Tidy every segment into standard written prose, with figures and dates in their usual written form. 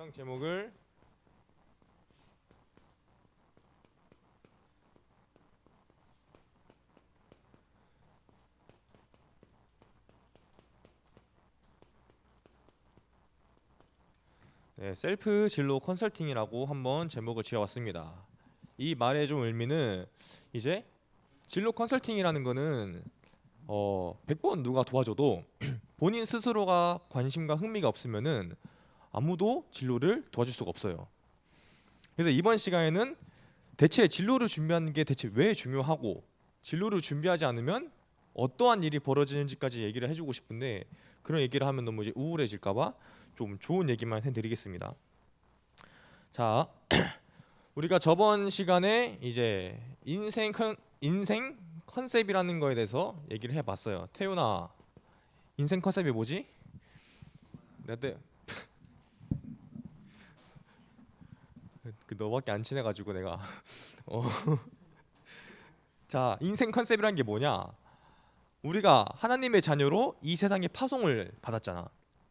영상 제목을 셀프 진로 컨설팅이라고 한번 제목을 지어왔습니다. 이 말의 좀 의미는 이제 진로 컨설팅이라는 거는 100번 누가 도와줘도 본인 스스로가 관심과 흥미가 없으면은 아무도 진로를 도와줄 수가 없어요. 그래서 이번 시간에는 대체 진로를 준비하는 게 대체 왜 중요하고 진로를 준비하지 않으면 어떠한 일이 벌어지는지까지 얘기를 해주고 싶은데 그런 얘기를 하면 너무 이제 우울해질까봐 좀 좋은 얘기만 해드리겠습니다. 자, 우리가 저번 시간에 이제 인생 컨셉이라는 거에 대해서 얘기를 해봤어요. 태훈아, 인생 컨셉이 뭐지? 내가 그 너밖에 안 친해가지고 내가 어. 자, 인생 컨셉이란 게 뭐냐? 우리가 하나님의 자녀로 이 세상에 파송을 받았잖아.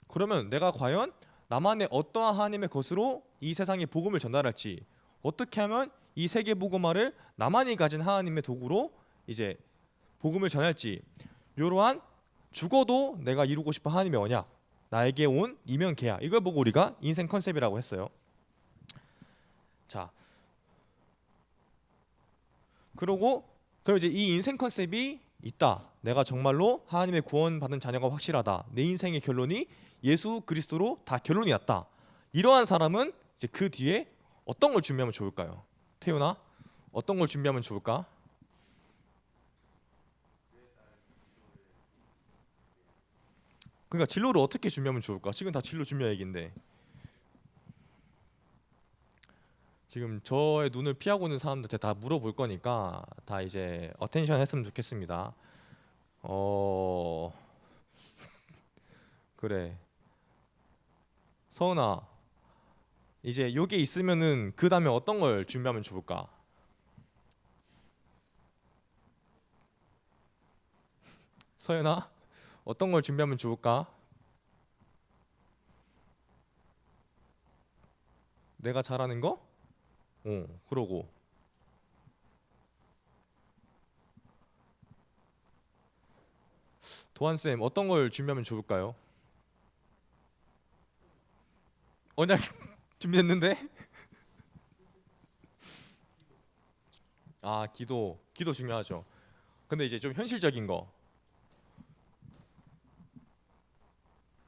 그러면 내가 과연 나만의 어떠한 하나님의 것으로 이 세상에 복음을 전달할지, 어떻게 하면 이 세계 복음화를 나만이 가진 하나님의 도구로 이제 복음을 전할지, 이러한 죽어도 내가 이루고 싶은 하나님의 언약, 나에게 온 이면 계약, 이걸 보고 우리가 인생 컨셉이라고 했어요. 자, 그럼 이제 이 인생 컨셉이 있다. 내가 정말로 하나님의 구원받은 자녀가 확실하다. 내 인생의 결론이 예수 그리스도로 다 결론이 났다. 이러한 사람은 이제 그 뒤에 어떤 걸 준비하면 좋을까요? 태훈아, 어떤 걸 준비하면 좋을까? 그러니까 진로를 어떻게 준비하면 좋을까? 지금 다 진로 준비 얘기인데 지금 저의 눈을 피하고 있는 사람들한테 다 물어볼 거니까 다 이제 어텐션 했으면 좋겠습니다. 어 그래, 서은아, 이제 요게 있으면은 그 다음에 어떤 걸 준비하면 좋을까? 서연아, 어떤 걸 준비하면 좋을까? 내가 잘하는 거? 그러고 도한쌤 어떤 걸 준비하면 좋을까요? 언약 준비했는데? 아, 기도 중요하죠. 근데 이제 좀 현실적인 거.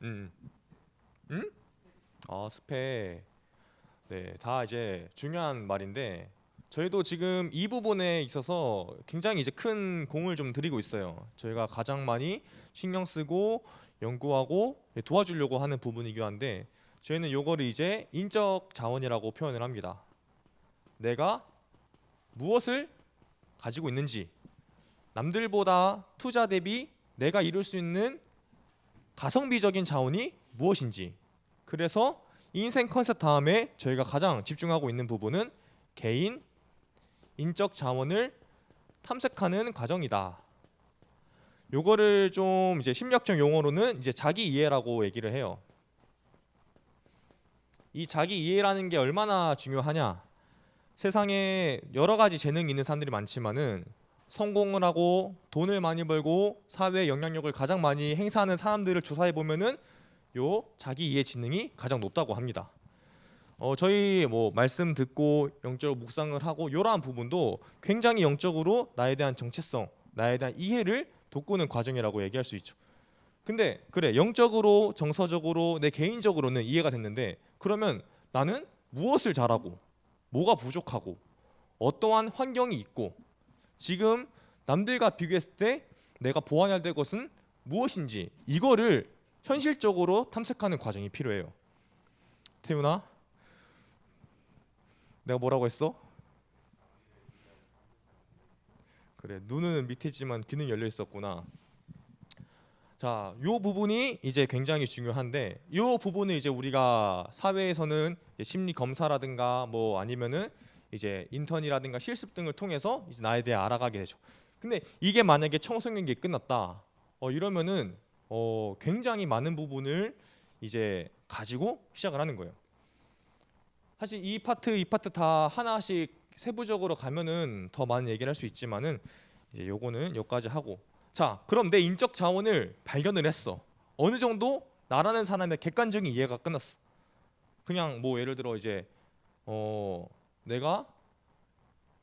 음, 음? 스펙. 네, 다 이제 중요한 말인데 저희도 지금 이 부분에 있어서 굉장히 이제 큰 공을 좀 들이고 있어요. 저희가 가장 많이 신경 쓰고 연구하고 도와주려고 하는 부분이기도 한데 저희는 요거를 이제 인적 자원이라고 표현을 합니다. 내가 무엇을 가지고 있는지, 남들보다 투자 대비 내가 이룰 수 있는 가성비적인 자원이 무엇인지. 그래서 인생 컨셉 다음에 저희가 가장 집중하고 있는 부분은 개인 인적 자원을 탐색하는 과정이다. 요거를 좀 이제 심리학적 용어로는 이제 자기 이해라고 얘기를 해요. 이 자기 이해라는 게 얼마나 중요하냐? 세상에 여러 가지 재능이 있는 사람들이 많지만은 성공을 하고 돈을 많이 벌고 사회에 영향력을 가장 많이 행사하는 사람들을 조사해 보면은 요 자기 이해 지능이 가장 높다고 합니다. 저희 뭐 말씀 듣고 영적으로 묵상을 하고 이러한 부분도 굉장히 영적으로 나에 대한 정체성, 나에 대한 이해를 돋구는 과정이라고 얘기할 수 있죠. 근데 그래, 영적으로 정서적으로 내 개인적으로는 이해가 됐는데 그러면 나는 무엇을 잘하고 뭐가 부족하고 어떠한 환경이 있고 지금 남들과 비교했을 때 내가 보완해야 될 것은 무엇인지 이거를 현실적으로 탐색하는 과정이 필요해요. 태훈아, 내가 뭐라고 했어? 그래, 눈은 밑에 있지만 귀는 열려 있었구나. 자, 요 부분이 이제 굉장히 중요한데 요 부분을 이제 우리가 사회에서는 심리 검사라든가 뭐 아니면은 이제 인턴이라든가 실습 등을 통해서 이제 나에 대해 알아가게 되죠. 근데 이게 만약에 청소년기에 끝났다. 이러면은 굉장히 많은 부분을 이제 가지고 시작을 하는 거예요. 사실 이 파트 다 하나씩 세부적으로 가면은 더 많은 얘기를 할 수 있지만은 이제 요거는 여기까지 하고, 자 그럼 내 인적 자원을 발견을 했어. 어느 정도 나라는 사람의 객관적인 이해가 끝났어. 그냥 뭐 예를 들어 이제 내가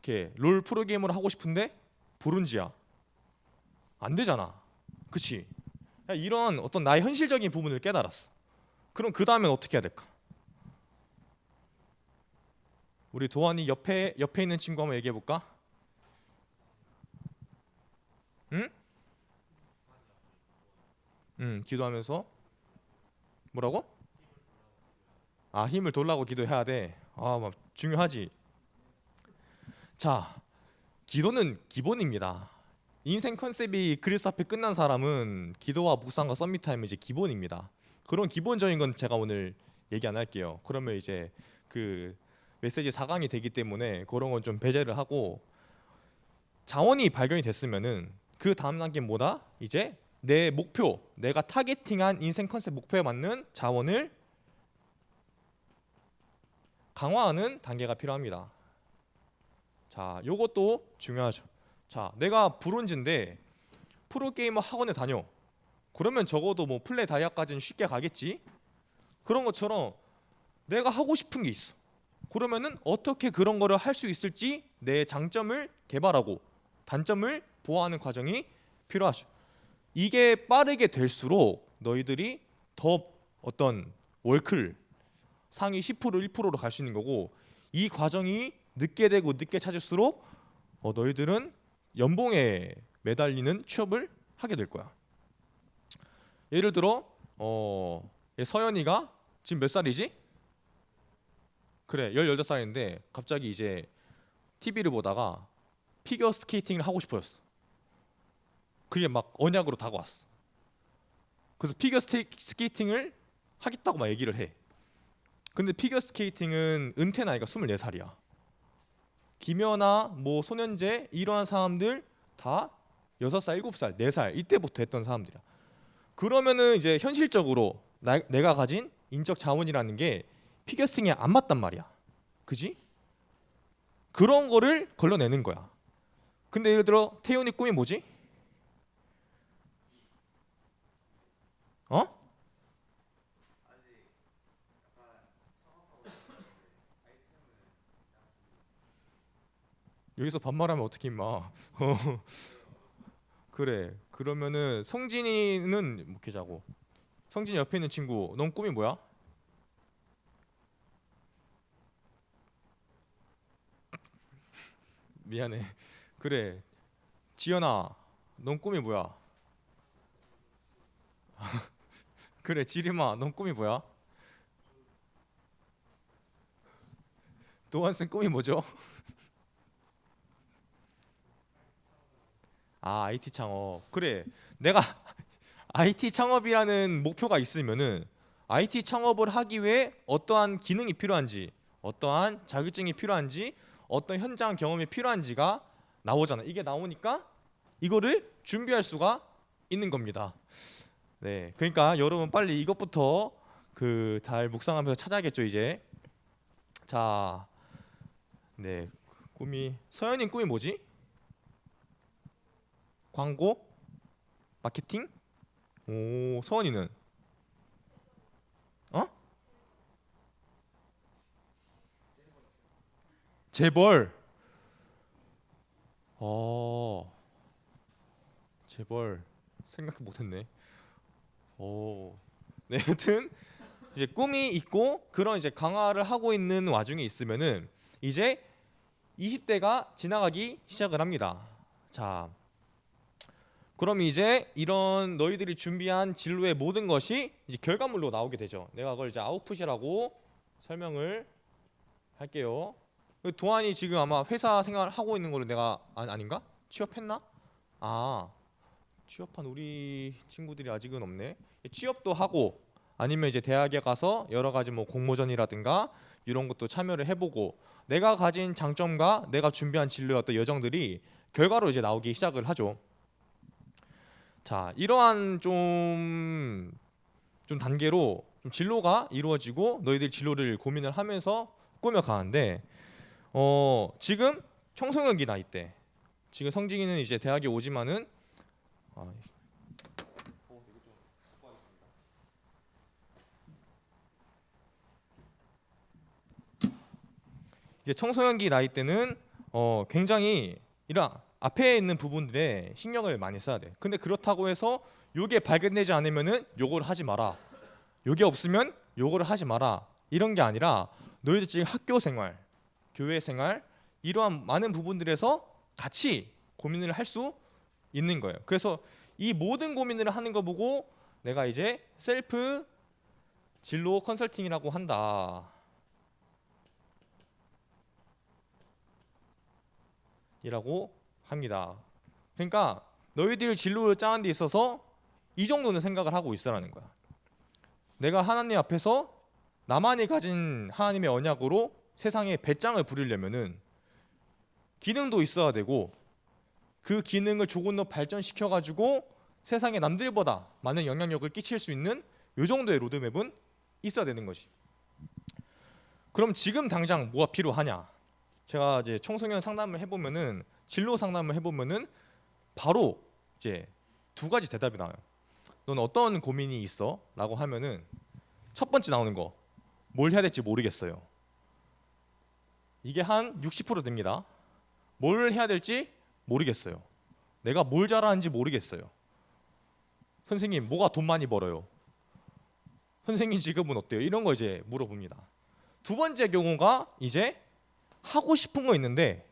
이렇게 롤 프로게이머를 하고 싶은데 브론즈야, 안 되잖아, 그치? 이런 어떤 나의 현실적인 부분을 깨달았어. 그럼 그 다음엔 어떻게 해야 될까? 우리 도환이 옆에 있는 친구 한번 얘기해 볼까? 응? 기도하면서 뭐라고? 아, 힘을 돌라고 기도해야 돼. 아, 막 중요하지. 자, 기도는 기본입니다. 인생 컨셉이 그리스 앞에 끝난 사람은 기도와 묵상과 썸밋하면 이제 기본입니다. 그런 기본적인 건 제가 오늘 얘기 안 할게요. 그러면 이제 그 메시지 4강이 되기 때문에 그런 건 좀 배제를 하고, 자원이 발견이 됐으면은 그 다음 단계는 뭐다? 이제 내 목표, 내가 타겟팅한 인생 컨셉 목표에 맞는 자원을 강화하는 단계가 필요합니다. 자, 요것도 중요하죠. 자, 내가 브론즈인데 프로게이머 학원에 다녀. 그러면 적어도 뭐 플레이 다이아까지는 쉽게 가겠지? 그런 것처럼 내가 하고 싶은 게 있어. 그러면은 어떻게 그런 거를 할 수 있을지 내 장점을 개발하고 단점을 보완하는 과정이 필요하죠. 이게 빠르게 될수록 너희들이 더 어떤 월클 상위 10% 1%로 갈 수 있는 거고, 이 과정이 늦게 되고 늦게 찾을수록 너희들은 연봉에 매달리는 취업을 하게 될 거야. 예를 들어 서연이가 지금 몇 살이지? 그래, 18살인데 갑자기 이제 TV를 보다가 피겨 스케이팅을 하고 싶어졌어. 그게 막 언약으로 다가왔어. 그래서 피겨 스케이팅을 하겠다고 막 얘기를 해. 근데 피겨 스케이팅은 은퇴 나이가 24살이야. 김연아, 뭐 손현재 이러한 사람들 다 6살, 7살, 4살 이때부터 했던 사람들이야. 그러면은 이제 현실적으로 내가 가진 인적 자원이라는 게 피겨스팅에 안 맞단 말이야. 그지? 그런 거를 걸러내는 거야. 근데 예를 들어 태훈이 꿈이 뭐지? 어? 여기서 반말하면 어떻게 임마? 그래. 그러면은 성진이는 뭐 이렇게 자고. 성진이 옆에 있는 친구, 넌 꿈이 뭐야? 미안해. 그래. 지연아, 넌 꿈이 뭐야? 그래. 지림아, 넌 꿈이 뭐야? 도한슨 꿈이 뭐죠? 아, IT 창업. 그래. 내가 IT 창업이라는 목표가 있으면은 IT 창업을 하기 위해 어떠한 기능이 필요한지, 어떠한 자격증이 필요한지, 어떤 현장 경험이 필요한지가 나오잖아. 이게 나오니까 이거를 준비할 수가 있는 겁니다. 네. 그러니까 여러분 빨리 이것부터 그 잘 묵상하면서 찾아야겠죠, 이제. 자, 네. 꿈이 서현님 꿈이 뭐지? 광고? 마케팅? 오, 서원이는? 어? 재벌. 어, 재벌. 생각 못했네. 오. 네, 여튼 이제 꿈이 있고 그런 이제 강화를 하고 있는 와중에 있으면은 이제 20대가 지나가기 시작을 합니다. 자, 그럼 이제 이런 너희들이 준비한 진로의 모든 것이 이제 결과물로 나오게 되죠. 내가 그걸 이제 아웃풋이라고 설명을 할게요. 도안이 지금 아마 회사 생활 하고 있는 걸로 내가 아닌가? 취업했나? 아, 취업한 우리 친구들이 아직은 없네. 취업도 하고 아니면 이제 대학에 가서 여러 가지 뭐 공모전이라든가 이런 것도 참여를 해보고 내가 가진 장점과 내가 준비한 진로의 어떤 여정들이 결과로 이제 나오기 시작을 하죠. 자, 이러한 좀 단계로 좀 진로가 이루어지고 너희들 진로를 고민을 하면서 꾸며가는데 지금 청소년기 나이 때 지금 성진이는 이제 대학에 오지만은 아, 이제 청소년기 나이 때는 굉장히 이런 앞에 있는 부분들에 신경을 많이 써야 돼. 근데 그렇다고 해서 요게 발견되지 않으면은 요걸 하지 마라. 요게 없으면 요거를 하지 마라. 이런 게 아니라 너희들 지금 학교 생활, 교회 생활 이러한 많은 부분들에서 같이 고민을 할 수 있는 거예요. 그래서 이 모든 고민을 하는 거 보고 내가 이제 셀프 진로 컨설팅이라고 한다. 이라고 합니다. 그러니까 너희들 진로를 짜는 데 있어서 이 정도는 생각을 하고 있으라는 거야. 내가 하나님 앞에서 나만이 가진 하나님의 언약으로 세상에 배짱을 부리려면은 기능도 있어야 되고 그 기능을 조금 더 발전시켜 가지고 세상에 남들보다 많은 영향력을 끼칠 수 있는 요 정도의 로드맵은 있어야 되는 것이. 그럼 지금 당장 뭐가 필요하냐? 제가 이제 청소년 상담을 해보면은 진로 상담을 해보면은 바로 이제 두 가지 대답이 나와요. 넌 어떤 고민이 있어? 라고 하면은 첫 번째 나오는 거, 뭘 해야 될지 모르겠어요. 이게 한 60% 됩니다. 뭘 해야 될지 모르겠어요. 내가 뭘 잘하는지 모르겠어요. 선생님, 뭐가 돈 많이 벌어요? 선생님 직업은 어때요? 이런 거 이제 물어봅니다. 두 번째 경우가 이제 하고 싶은 거 있는데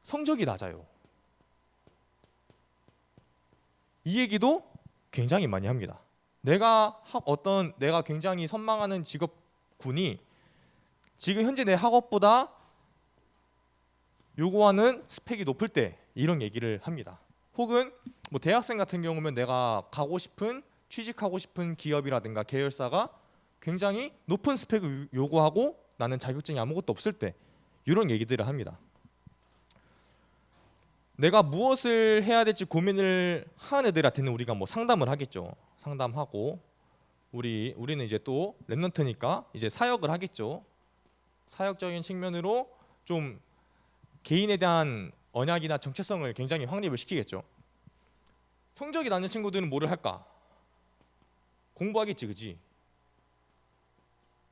성적이 낮아요. 이 얘기도 굉장히 많이 합니다. 내가 굉장히 선망하는 직업군이 지금 현재 내 학업보다 요구하는 스펙이 높을 때 이런 얘기를 합니다. 혹은 뭐 대학생 같은 경우면 내가 가고 싶은 취직하고 싶은 기업이라든가 계열사가 굉장히 높은 스펙을 요구하고 나는 자격증이 아무것도 없을 때 이런 얘기들을 합니다. 내가 무엇을 해야 될지 고민을 하는 애들한테는 우리가 뭐 상담을 하겠죠. 상담하고 우리는 이제 또 랩런트니까 이제 사역을 하겠죠. 사역적인 측면으로 좀 개인에 대한 언약이나 정체성을 굉장히 확립을 시키겠죠. 성적이 낮은 친구들은 뭐를 할까? 공부하겠지, 그지?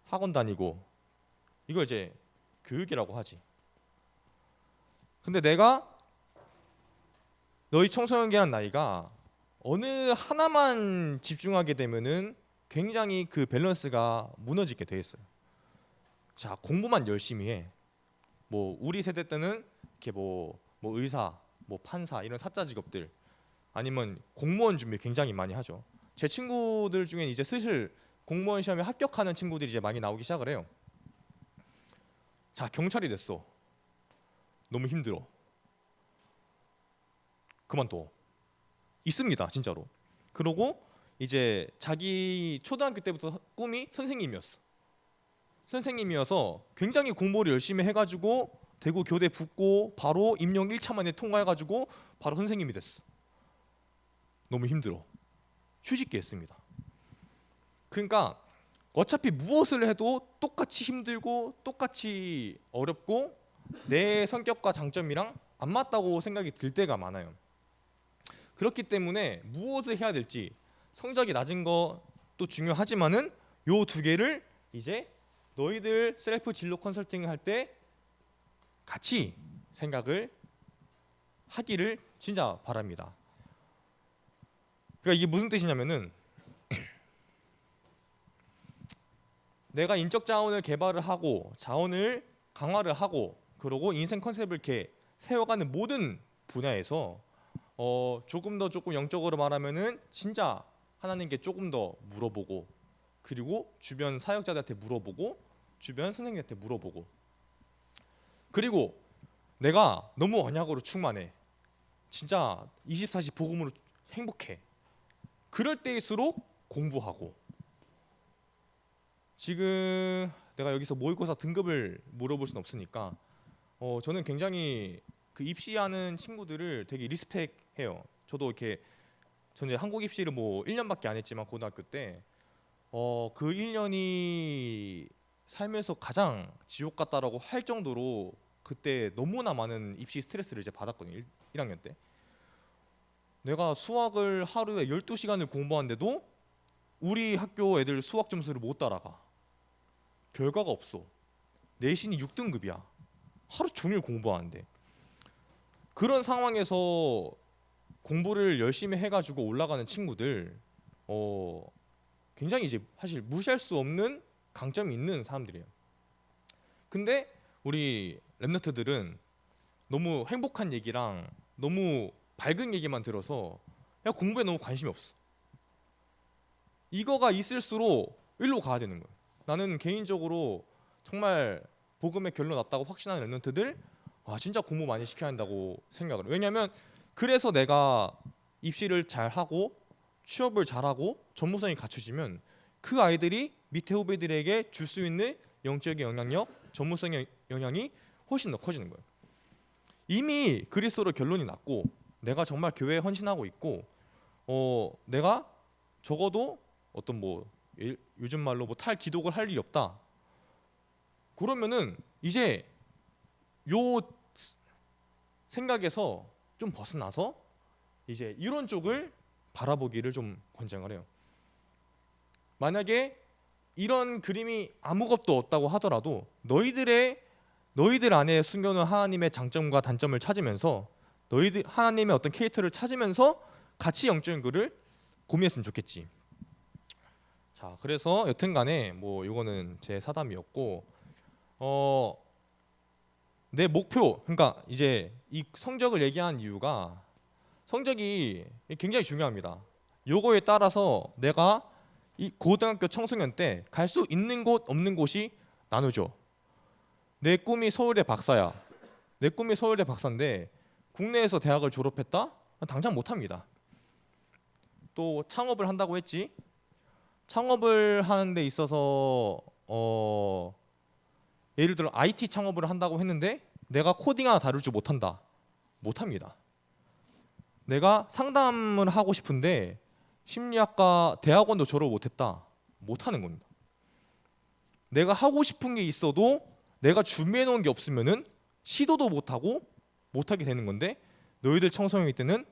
학원 다니고 이걸 이제 교육이라고 하지. 근데 내가 너희 청소년기라는 나이가 어느 하나만 집중하게 되면은 굉장히 그 밸런스가 무너지게 돼 있어요. 자, 공부만 열심히 해. 뭐 우리 세대 때는 이렇게 뭐 의사, 뭐 판사 이런 사자 직업들 아니면 공무원 준비 굉장히 많이 하죠. 제 친구들 중에 이제 슬슬 공무원 시험에 합격하는 친구들이 이제 많이 나오기 시작을 해요. 자, 경찰이 됐어. 너무 힘들어. 그만둬. 있습니다, 진짜로. 그러고 이제 자기 초등학교 때부터 꿈이 선생님이었어. 선생님이어서 굉장히 공부를 열심히 해가지고 대구 교대 붙고 바로 임용 1차 만에 통과해가지고 바로 선생님이 됐어. 너무 힘들어. 휴직기 했습니다. 그러니까 어차피 무엇을 해도 똑같이 힘들고 똑같이 어렵고 내 성격과 장점이랑 안 맞다고 생각이 들 때가 많아요. 그렇기 때문에 무엇을 해야 될지 성적이 낮은 것도 중요하지만은 요 두 개를 이제 너희들 셀프 진로 컨설팅을 할 때 같이 생각을 하기를 진짜 바랍니다. 그러니까 이게 무슨 뜻이냐면은 내가 인적 자원을 개발을 하고 자원을 강화를 하고 그러고 인생 컨셉을 이렇게 세워가는 모든 분야에서 조금 영적으로 말하면은 진짜 하나님께 조금 더 물어보고 그리고 주변 사역자들한테 물어보고 주변 선생님한테 물어보고 그리고 내가 너무 언약으로 충만해. 진짜 24시 복음으로 행복해. 그럴 때일수록 공부하고 지금 내가 여기서 모의고사 등급을 물어볼 수는 없으니까 저는 굉장히 그 입시하는 친구들을 되게 리스펙해요. 저도 이렇게 저는 한국 입시를 뭐 1년밖에 안 했지만 고등학교 때 그 1년이 살면서 가장 지옥 같다라고 할 정도로 그때 너무나 많은 입시 스트레스를 이제 받았거든요. 1학년 때. 내가 수학을 하루에 12시간을 공부하는데도 우리 학교 애들 수학 점수를 못 따라가. 결과가 없어. 내신이 6등급이야. 하루 종일 공부하는데. 그런 상황에서 공부를 열심히 해가지고 올라가는 친구들 굉장히 이제 사실 무시할 수 없는 강점이 있는 사람들이에요. 근데 우리 랩너트들은 너무 행복한 얘기랑 너무 밝은 얘기만 들어서 야 공부에 너무 관심이 없어. 이거가 있을수록 일로 가야 되는 거예요. 나는 개인적으로 정말 복음의 결론 났다고 확신하는 랩런트들 진짜 공부 많이 시켜야 한다고 생각을 해요. 왜냐하면 그래서 내가 입시를 잘하고 취업을 잘하고 전문성이 갖춰지면 그 아이들이 밑에 후배들에게 줄 수 있는 영적인 영향력, 전문성의 영향이 훨씬 더 커지는 거예요. 이미 그리스도로 결론이 났고 내가 정말 교회에 헌신하고 있고 내가 적어도 어떤 뭐 요즘 말로 뭐 탈기독을 할 일이 없다. 그러면은 이제 요 생각에서 좀 벗어나서 이제 이런 쪽을 바라보기를 좀 권장을 해요. 만약에 이런 그림이 아무것도 없다고 하더라도 너희들 안에 숨겨놓은 하나님의 장점과 단점을 찾으면서 너희들 하나님의 어떤 캐릭터를 찾으면서 같이 영적인 글을 고민했으면 좋겠지. 자, 그래서 여튼간에 뭐 이거는 제 사담이었고 내 목표, 그러니까 이제 이 성적을 얘기한 이유가 성적이 굉장히 중요합니다. 요거에 따라서 내가 이 고등학교 청소년 때 갈 수 있는 곳 없는 곳이 나누죠. 내 꿈이 서울대 박사야. 내 꿈이 서울대 박사인데 국내에서 대학을 졸업했다? 당장 못합니다. 또 창업을 한다고 했지. 창업을 하는 데 있어서 예를 들어 IT 창업을 한다고 했는데 내가 코딩 하나 다룰 줄 못한다. 못합니다. 내가 상담을 하고 싶은데 심리학과 대학원도 졸업 못했다. 못하는 겁니다. 내가 하고 싶은 게 있어도 내가 준비해 놓은 게 없으면은 시도도 못하고 못하게 되는 건데 너희들 청소년일 때는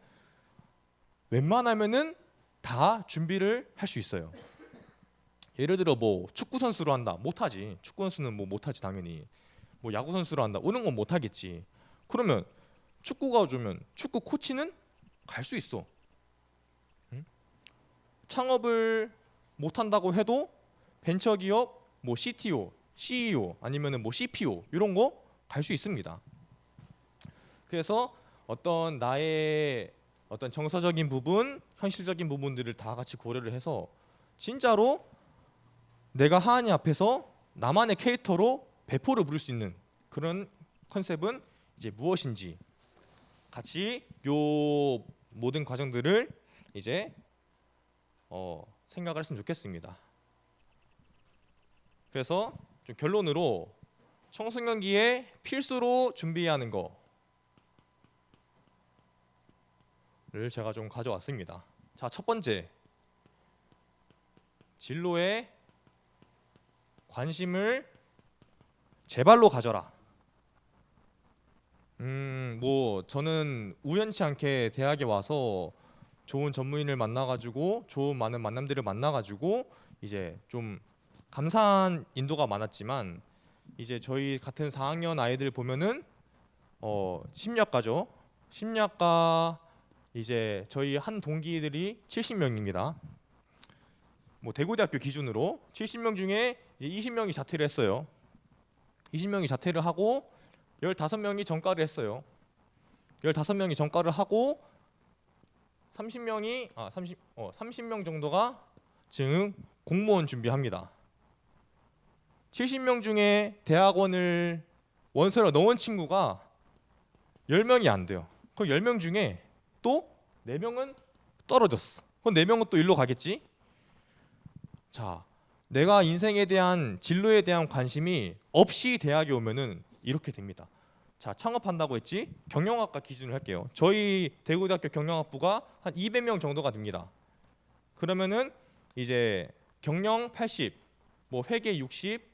웬만하면은 다 준비를 할 수 있어요. 예를 들어 뭐 축구 선수로 한다. 못하지. 축구 선수는 뭐 못하지 당연히. 뭐 야구 선수로 한다. 오는 건 못하겠지. 그러면 축구가 주면 축구 코치는 갈 수 있어. 응? 창업을 못한다고 해도 벤처기업 뭐 CTO, CEO 아니면은 뭐 CPO 이런 거 갈 수 있습니다. 그래서 어떤 나의 어떤 정서적인 부분, 현실적인 부분들을 다 같이 고려를 해서 진짜로 내가 하나님 앞에서 나만의 캐릭터로 배포를 부를 수 있는 그런 컨셉은 이제 무엇인지 같이 요 모든 과정들을 이제 생각을 했으면 좋겠습니다. 그래서 좀 결론으로 청소년기에 필수로 준비해야 하는 거를 제가 좀 가져왔습니다. 자, 첫 번째, 진로에 관심을 제발로 가져라. 뭐 저는 우연치 않게 대학에 와서 좋은 전문인을 만나가지고 좋은 많은 만남들을 만나가지고 이제 좀 감사한 인도가 많았지만 이제 저희 같은 4학년 아이들 보면은 심리학과죠. 심리학과 이제 저희 한 동기들이 70명입니다. 뭐 대구대학교 기준으로 70명 중에 이제 20명이 자퇴를 했어요. 20명이 자퇴를 하고 15명이 전과를 했어요. 15명이 전과를 하고 30명 정도가 지금 공무원 준비합니다. 70명 중에 대학원을 원서를 넣은 친구가 10명이 안 돼요. 그 10명 중에 또 4명은 떨어졌어. 그럼 4명은 또 일로 가겠지? 자, 내가 인생에 대한 진로에 대한 관심이 없이 대학에 오면은 이렇게 됩니다. 자, 창업한다고 했지? 경영학과 기준으로 할게요. 저희 대구대학교 경영학부가 한 200명 정도가 됩니다. 그러면은 이제 경영 80, 뭐 회계 60,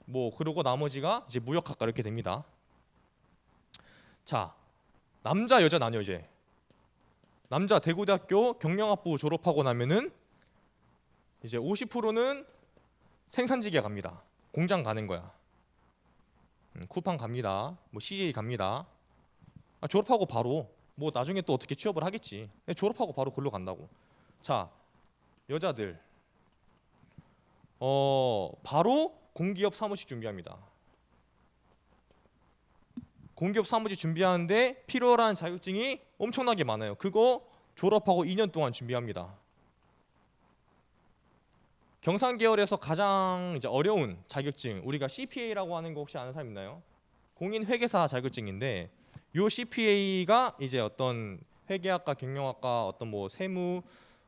뭐 그러고 나머지가 이제 무역학과 이렇게 됩니다. 자, 남자 여자 나뉘어. 이제 남자 대구대학교 경영학부 졸업하고 나면은 이제 50%는 생산직에 갑니다. 공장 가는 거야. 쿠팡 갑니다. 뭐 CJ 갑니다. 졸업하고 바로 뭐 나중에 또 어떻게 취업을 하겠지. 졸업하고 바로 글로 간다고. 자, 여자들 바로 공기업 사무직 준비합니다. 공기업 사무직 준비하는데 필요한 자격증이 엄청나게 많아요. 그거 졸업하고 2년 동안 준비합니다. 경상 계열에서 가장 이제 어려운 자격증, 우리가 CPA라고 하는 거 혹시 아는 사람 있나요? 공인 회계사 자격증인데 요 CPA가 이제 어떤 회계학과, 경영학과, 어떤 뭐 세무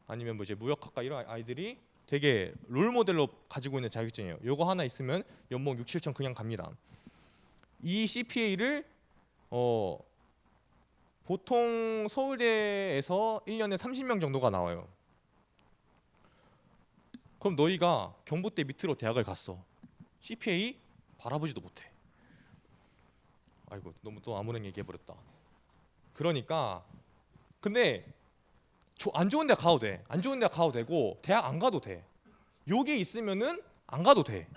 아니면 뭐 이제 무역학과 이런 아이들이 되게 롤 모델로 가지고 있는 자격증이에요. 요거 하나 있으면 연봉 6, 7천 그냥 갑니다. 이 CPA를 보통 서울대에서 1년에 30명 정도가 나와요. 그럼 너희가 경북대 밑으로 대학을 갔어. CPA 바라보지도 못해. 아이고 너무 또 아무런 얘기해버렸다. 그러니까 근데 안 좋은 데 가도 돼. 안 좋은 데 가도 되고 대학 안 가도 돼. 요게 있으면은 안 가도 돼.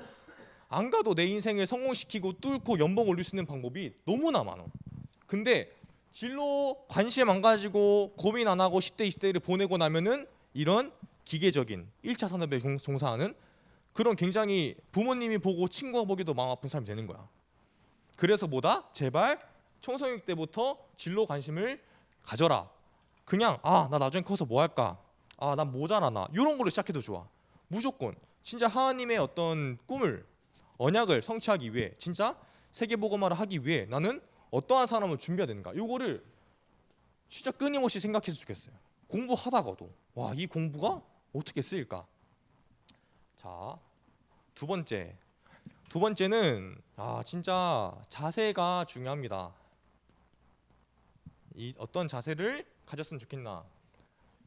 안 가도 내 인생을 성공시키고 뚫고 연봉 올릴 수 있는 방법이 너무나 많아. 근데 진로 관심 안 가지고 고민 안 하고 10대 20대를 보내고 나면은 이런 기계적인 1차 산업에 종사하는 그런 굉장히 부모님이 보고 친구가 보기도 마음 아픈 사람이 되는 거야. 그래서 뭐다? 제발 청소년 때부터 진로 관심을 가져라. 그냥 나 나중에 커서 뭐 할까? 난 뭐 잘하나? 이런 걸로 시작해도 좋아. 무조건 진짜 하나님의 어떤 꿈을 언약을 성취하기 위해 진짜 세계복음화를 하기 위해 나는 어떠한 사람을 준비해야 되는가? 이거를 진짜 끊임없이 생각했으면 좋겠어요. 공부하다가도 와, 이 공부가 어떻게 쓰일까? 자, 두 번째는 진짜 자세가 중요합니다. 이 어떤 자세를 가졌으면 좋겠나?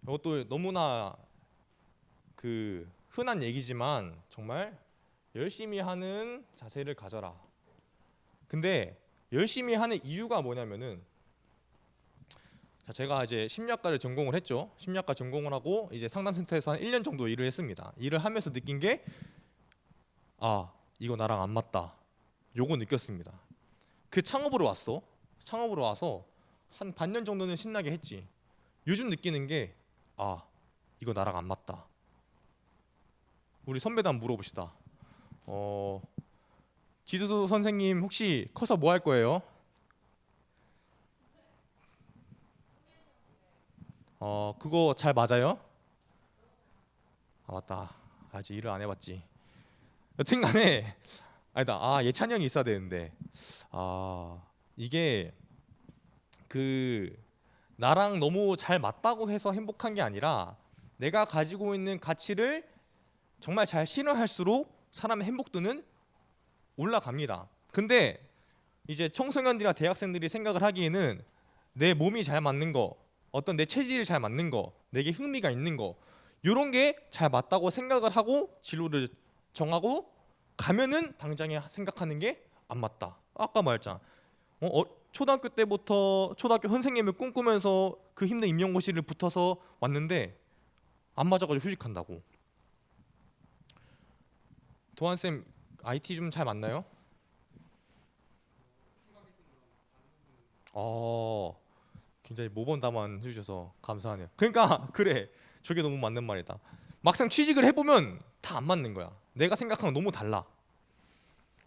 이것도 너무나 그 흔한 얘기지만 정말 열심히 하는 자세를 가져라. 근데 열심히 하는 이유가 뭐냐면은 제가 이제 심리학과를 전공을 했죠. 심리학과 전공을 하고 이제 상담센터에서 한 1년 정도 일을 했습니다. 일을 하면서 느낀 게 이거 나랑 안 맞다. 요거 느꼈습니다. 그 창업으로 왔어. 창업으로 와서 한 반년 정도는 신나게 했지. 요즘 느끼는 게 이거 나랑 안 맞다. 우리 선배도 한번 물어봅시다. 지수 선생님 혹시 커서 뭐 할 거예요? 그거 잘 맞아요? 맞다. 아직 일을 안 해봤지. 여튼간에 아니다. 예찬이 형이 있어야 되는데 이게 그 나랑 너무 잘 맞다고 해서 행복한 게 아니라 내가 가지고 있는 가치를 정말 잘 실현할수록 사람의 행복도는 올라갑니다. 근데 이제 청소년들이나 대학생들이 생각을 하기에는 내 몸이 잘 맞는 거, 어떤 내 체질이 잘 맞는 거, 내게 흥미가 있는 거 이런 게 잘 맞다고 생각을 하고 진로를 정하고 가면은 당장에 생각하는 게 안 맞다. 아까 말했잖아. 초등학교 때부터 초등학교 선생님을 꿈꾸면서 그 힘든 임용고시를 붙어서 왔는데 안 맞아가지고 휴직한다고. 도환 쌤 IT 좀 잘 맞나요? 굉장히 모범답안 해주셔서 감사하네요. 그러니까 그래, 저게 너무 맞는 말이다. 막상 취직을 해보면 다 안 맞는 거야. 내가 생각하는 건 너무 달라.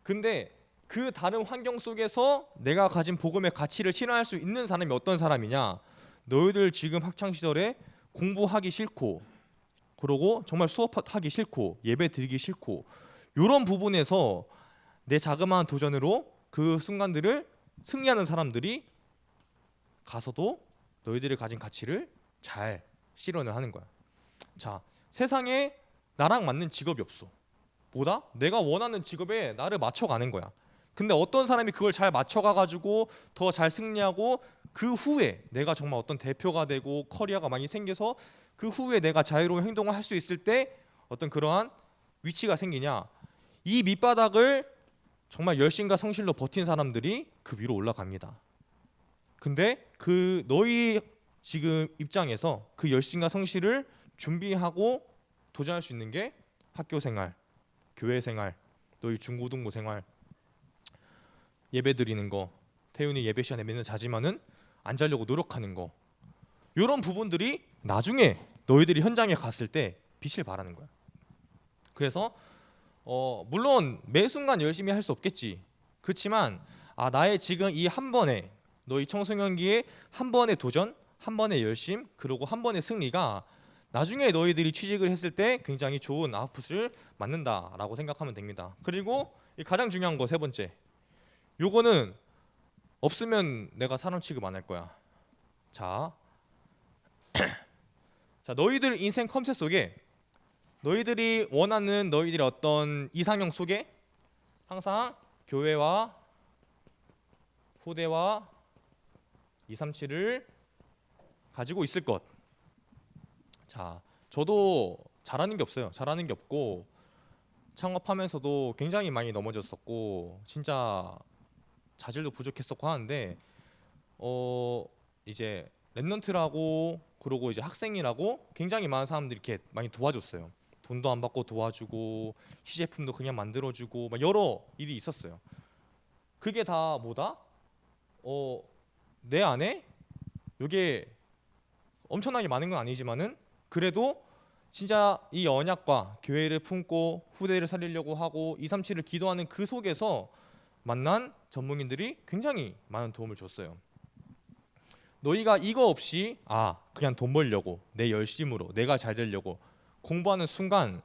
근데 그 다른 환경 속에서 내가 가진 복음의 가치를 실현할 수 있는 사람이 어떤 사람이냐? 너희들 지금 학창 시절에 공부하기 싫고, 그러고 정말 수업하기 싫고, 예배 드리기 싫고, 이런 부분에서 내 자그마한 도전으로 그 순간들을 승리하는 사람들이 가서도 너희들이 가진 가치를 잘 실현을 하는 거야. 자, 세상에 나랑 맞는 직업이 없어. 뭐다? 내가 원하는 직업에 나를 맞춰가는 거야. 근데 어떤 사람이 그걸 잘 맞춰가가지고 더 잘 승리하고 그 후에 내가 정말 어떤 대표가 되고 커리어가 많이 생겨서 그 후에 내가 자유로운 행동을 할 수 있을 때 어떤 그러한 위치가 생기냐? 이 밑바닥을 정말 열심과 성실로 버틴 사람들이 그 위로 올라갑니다. 근데 그 너희 지금 입장에서 그 열심과 성실을 준비하고 도전할 수 있는 게 학교 생활, 교회 생활, 너희 중고등부 생활, 예배 드리는 거, 태윤이 예배 시간에 맨날 자지만은 안 자려고 노력하는 거, 이런 부분들이 나중에 너희들이 현장에 갔을 때 빛을 발하는 거야. 그래서 물론 매 순간 열심히 할 수 없겠지. 그렇지만 나의 지금 이 한 번에 너희 청소년기의 한 번의 도전, 한 번의 열심, 그리고 한 번의 승리가 나중에 너희들이 취직을 했을 때 굉장히 좋은 아웃풋을 맞는다라고 생각하면 됩니다. 그리고 가장 중요한 거 세 번째, 요거는 없으면 내가 사람 취급 안 할 거야. 자, 너희들 인생 컴셋 속에 너희들이 원하는 너희들의 어떤 이상형 속에 항상 교회와 후대와 237을 가지고 있을 것. 자, 저도 잘하는 게 없어요. 잘하는 게 없고 창업하면서도 굉장히 많이 넘어졌었고 진짜 자질도 부족했었고 하는데 이제 랩런트라고 그러고 이제 학생이라고 굉장히 많은 사람들이 이렇게 많이 도와줬어요. 돈도 안 받고 도와주고 시제품도 그냥 만들어주고 막 여러 일이 있었어요. 그게 다 뭐다? 내 안에 이게 엄청나게 많은 건 아니지만은 그래도 진짜 이 언약과 교회를 품고 후대를 살리려고 하고 237을 기도하는 그 속에서 만난 전문인들이 굉장히 많은 도움을 줬어요. 너희가 이거 없이 그냥 돈 벌려고 내 열심으로 내가 잘 되려고 공부하는 순간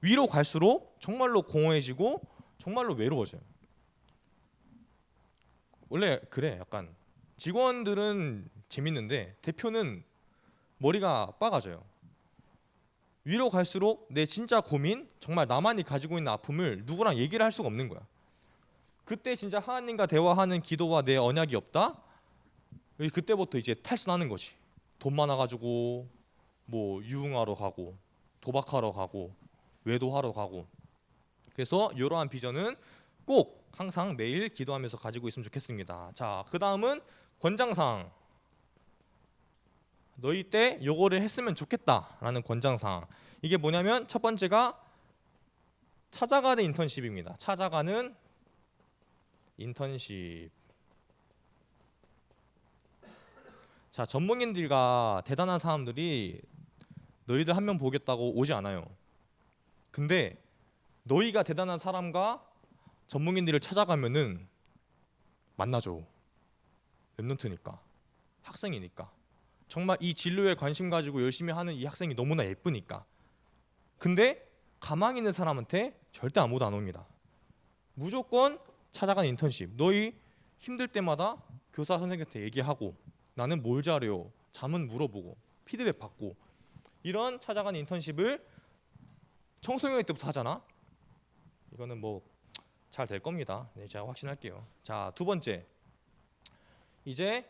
위로 갈수록 정말로 공허해지고 정말로 외로워져요. 원래 그래. 약간 직원들은 재밌는데 대표는 머리가 빠가져요. 위로 갈수록 내 진짜 고민, 정말 나만이 가지고 있는 아픔을 누구랑 얘기를 할 수가 없는 거야. 그때 진짜 하나님과 대화하는 기도와 내 언약이 없다? 그때부터 이제 탈선하는 거지. 돈 많아가지고 뭐 유흥하러 가고 도박하러 가고 외도하러 가고. 그래서 이러한 비전은 꼭 항상 매일 기도하면서 가지고 있으면 좋겠습니다. 자, 그 다음은 권장사항. 너희 때 요거를 했으면 좋겠다라는 권장사항. 이게 뭐냐면 첫 번째가 찾아가는 인턴십입니다. 찾아가는 인턴십. 자, 전문인들과 대단한 사람들이 너희들 한 명 보겠다고 오지 않아요. 근데 너희가 대단한 사람과 전문인들을 찾아가면은 만나죠. 랩런트니까, 학생이니까. 정말 이 진로에 관심 가지고 열심히 하는 이 학생이 너무나 예쁘니까. 근데 가만히 있는 사람한테 절대 아무도 안 옵니다. 무조건 찾아가는 인턴십. 너희 힘들 때마다 교사 선생님한테 얘기하고 나는 뭘 잘해요, 잠은 물어보고 피드백 받고, 이런 찾아가는 인턴십을 청소년 때부터 하잖아. 이거는 뭐 잘 될 겁니다. 네, 제가 확신할게요. 자, 두 번째, 이제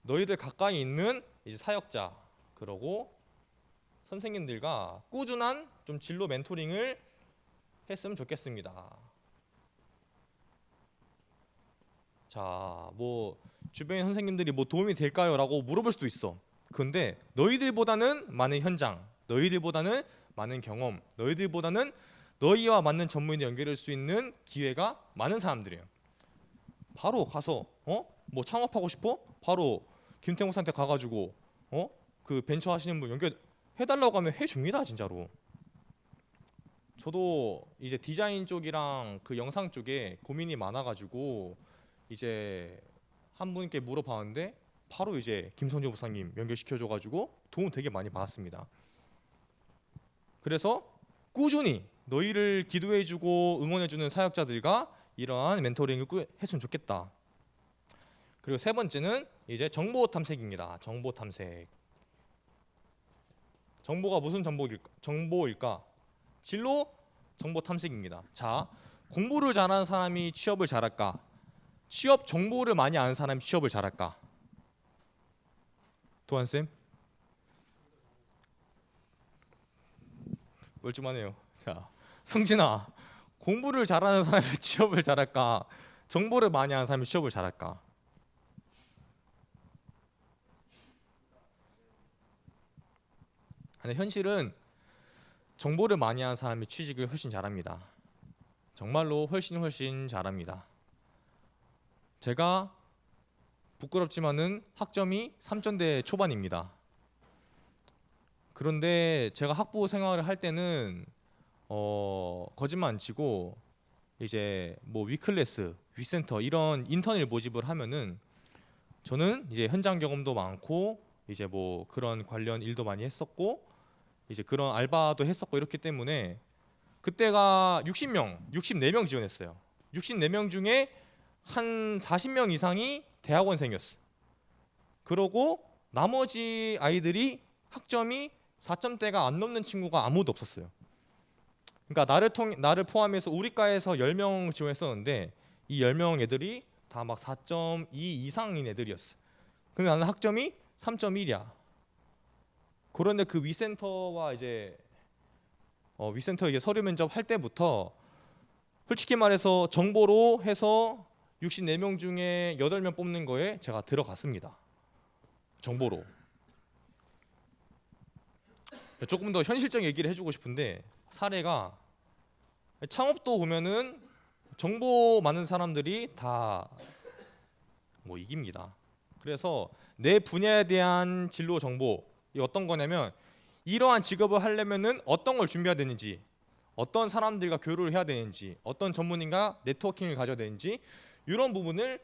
너희들 가까이 있는 이제 사역자, 그러고 선생님들과 꾸준한 좀 진로 멘토링을 했으면 좋겠습니다. 자, 뭐 주변의 선생님들이 뭐 도움이 될까요? 라고 물어볼 수도 있어. 그런데 너희들보다는 많은 현장, 너희들보다는 많은 경험, 너희들보다는 너희와 맞는 전문인을 연결할 수 있는 기회가 많은 사람들이에요. 바로 가서 뭐 창업하고 싶어? 바로 김태형 씨한테 가가지고 그 벤처 하시는 분 연결해달라고 하면 해줍니다, 진짜로. 저도 이제 디자인 쪽이랑 그 영상 쪽에 고민이 많아가지고 이제 한 분께 물어봤는데 바로 이제 김성주 목사님 연결시켜줘가지고 도움 되게 많이 받았습니다. 그래서 꾸준히 너희를 기도해주고 응원해주는 사역자들과 이러한 멘토링을 했으면 좋겠다. 그리고 세 번째는 이제 정보 탐색입니다. 정보 탐색. 정보가 무슨 정보일까? 진로 정보 탐색입니다. 자, 공부를 잘하는 사람이 취업을 잘할까? 취업 정보를 많이 아는 사람이 취업을 잘할까? 도한쌤? 멀쩡하네요. 자, 성진아, 공부를 잘하는 사람이 취업을 잘할까? 정보를 많이 하는 사람이 취업을 잘할까? 근데 현실은 정보를 많이 하는 사람이 취직을 훨씬 잘합니다. 정말로 훨씬 잘합니다. 제가 부끄럽지만은 학점이 3점대 초반입니다. 그런데 제가 학부 생활을 할 때는 거짓말 안 치고 이제 뭐 위클래스, 위센터 이런 인턴을 모집을 하면은 저는 이제 현장 경험도 많고 이제 뭐 그런 관련 일도 많이 했었고 이제 그런 알바도 했었고 이렇기 때문에 그때가 60명, 64명 지원했어요. 64명 중에 한 40명 이상이 대학원생이었어. 그러고 나머지 아이들이 학점이 4점대가 안 넘는 친구가 아무도 없었어요. 그러니까 나를 포함해서 우리 과에서 10명 지원했었는데 이 10명 애들이 다 막 4.2 이상인 애들이었어. 근데 나는 학점이 3.1이야. 그런데 그 위센터와 이제 위센터 이제 서류 면접 할 때부터 솔직히 말해서 정보로 해서 64명 중에 8명 뽑는 거에 제가 들어갔습니다. 정보로. 조금 더 현실적인 얘기를 해주고 싶은데 사례가 창업도 보면은 정보 많은 사람들이 다 뭐 이깁니다. 그래서 내 분야에 대한 진로 정보 이 어떤 거냐면 이러한 직업을 하려면은 어떤 걸 준비해야 되는지 어떤 사람들과 교류를 해야 되는지 어떤 전문인과 네트워킹을 가져야 되는지 이런 부분을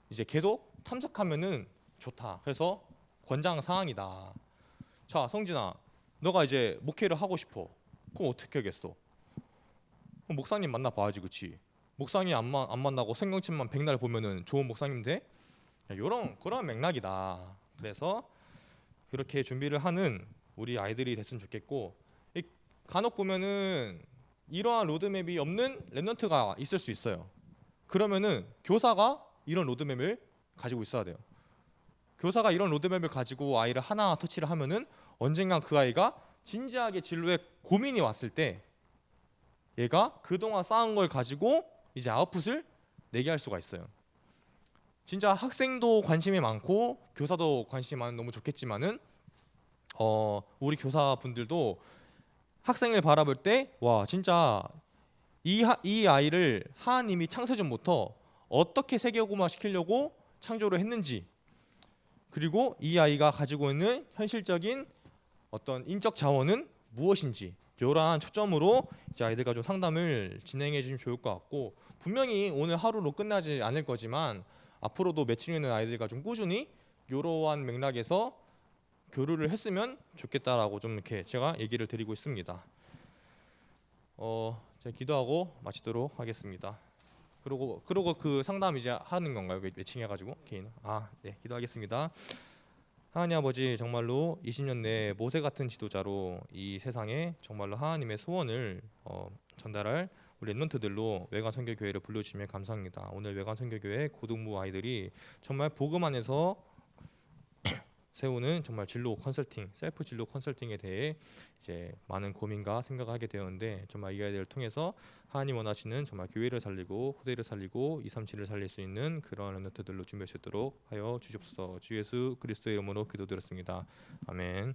이제 계속 탐색하면은 좋다. 그래서 권장 사항이다. 자, 성진아, 너가 이제 목회를 하고 싶어. 그럼 어떻게 하겠어? 그럼 목사님 만나 봐야지, 그치? 목사님 안 만나고 성경책만 백날 보면은 좋은 목사님 돼? 이런 그런 맥락이다. 그래서 그렇게 준비를 하는 우리 아이들이 됐으면 좋겠고 간혹 보면은 이러한 로드맵이 없는 랩런트가 있을 수 있어요. 그러면은 교사가 이런 로드맵을 가지고 있어야 돼요. 교사가 이런 로드맵을 가지고 아이를 하나 터치를 하면은 언젠간 그 아이가 진지하게 진로에 고민이 왔을 때 얘가 그동안 쌓은 걸 가지고 이제 아웃풋을 내게 할 수가 있어요. 진짜 학생도 관심이 많고 교사도 관심이 많으면 너무 좋겠지만은 우리 교사분들도 학생을 바라볼 때 와 진짜 이 아이를 하나님이 창세전부터 어떻게 세계고마 시키려고 창조를 했는지 그리고 이 아이가 가지고 있는 현실적인 어떤 인적 자원은 무엇인지 이러한 초점으로 이제 아이들과 좀 상담을 진행해 주시면 좋을 것 같고 분명히 오늘 하루로 끝나지 않을 거지만 앞으로도 매칭 있는 아이들과 좀 꾸준히 이러한 맥락에서 교류를 했으면 좋겠다라고 좀 이렇게 제가 얘기를 드리고 있습니다. 제가 기도하고 마치도록 하겠습니다. 그리고 그 상담 이제 하는 건가요? 매칭해가지고 개인? 네, 기도하겠습니다. 하나님 아버지 정말로 20년 내에 모세 같은 지도자로 이 세상에 정말로 하나님의 소원을 전달할 우리 랩런트들로 외관 선교교회를 불러주시면 감사합니다. 오늘 외관 선교교회 고등부 아이들이 정말 복음 안에서 세우는 정말 진로 컨설팅, 셀프 진로 컨설팅에 대해 이제 많은 고민과 생각을 하게 되었는데 정말 이 아이들을 통해서 하나님 원하시는 정말 교회를 살리고 후대를 살리고 237을 살릴 수 있는 그러한 랩런트들로 준비할 수 있도록 하여 주시옵소서. 주 예수 그리스도의 이름으로 기도드렸습니다. 아멘.